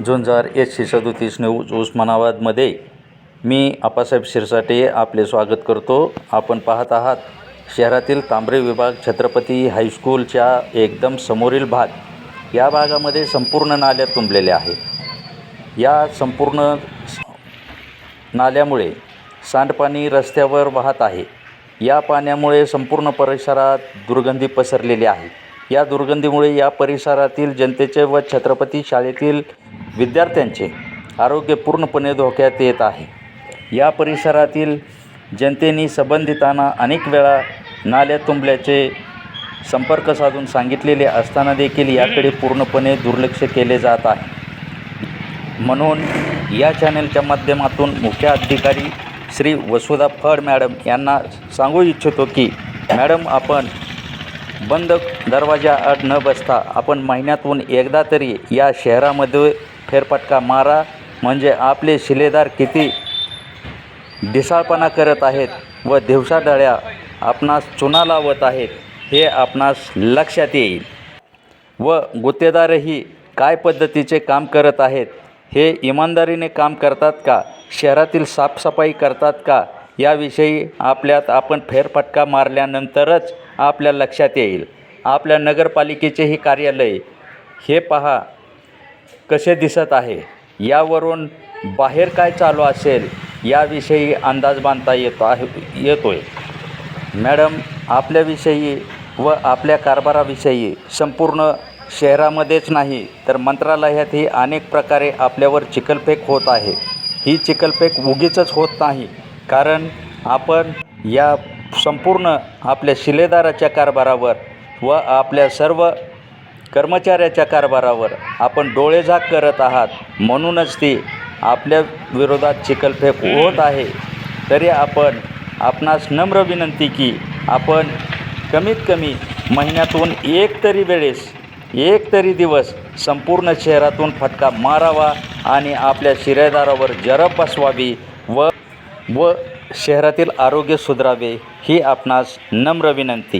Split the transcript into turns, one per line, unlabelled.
झुंजार SC37 news उस्मानाबादमध्ये मी आप्पासाहेब शिरसाटे आपले स्वागत करतो। आपण पाहत आहात शहरातील तांबरे विभाग छत्रपती हायस्कूलच्या एकदम समोरील भाग। या भागामध्ये संपूर्ण नाल्या तुंबलेले आहेत। या संपूर्ण नाल्यामुळे सांडपाणी रस्त्यावर वाहत आहे। या पाण्यामुळे संपूर्ण परिसरात दुर्गंधी पसरलेली आहे। या दुर्गंधीमुळे या परिसरातील जनतेचे व छत्रपती शाळेतील विद्यार्थ्यांचे आरोग्य पूर्णपणे धोक्यात येत आहे। या परिसरातील जनतेने संबंधितांना अनेक वेळा नाल्या तुंबल्याचे संपर्क साधून सांगितलेले असताना देखील याकडे पूर्णपणे दुर्लक्ष केले जात आहे। म्हणून या चॅनलच्या माध्यमातून मुख्य अधिकारी श्री वसुधा फड मॅडम यांना सांगू इच्छितो की मॅडम, आपण बंद दरवाजाआड न बसता आपण महिन्यातून एकदा तरी या शहरामध्ये फेरफटका मारा। म्हणजे आपले शिलेदार किती ढिसाळपणा करत आहेत व दिवसाढळ्या आपणास चुना लावत आहेत हे आपणास लक्षात येईल व गुत्तेदारही काय पद्धतीचे काम करत आहेत, हे इमानदारीने काम करतात का, शहरातील साफसफाई करतात का, याविषयी आपण फेरफटका मारल्यानंतरच आपल्या लक्षात येईल। आपल्या नगरपालिकेचेही कार्यालय हे पहा कसे दिसत आहे। यावरून बाहेर काय चालू असेल याविषयी अंदाज बांधता येतोय। मॅडम, आपल्याविषयी व आपल्या कारभाराविषयी संपूर्ण शहरामध्येच नाही तर मंत्रालयातही अनेक प्रकारे आपल्यावर चिखलफेक होत आहे। ही चिखलफेक उगीचच होत नाही, कारण आपण या संपूर्ण आपल्या शिलेदाराच्या कारभारावर व आपल्या सर्व कर्मचाऱ्याच्या कारभारावर आपण डोळेझाक करत आहात, म्हणूनच ती आपल्या विरोधात चिखलफेक होत आहे। तरी आपणास नम्र विनंती की आपण कमीत कमी महिन्यातून एक तरी दिवस संपूर्ण शहरातून फटका मारावा आणि आपल्या शिलेदारावर जरब बसवावी व शहरातील आरोग्य सुधारावे, ही आपणास नम्र विनंती।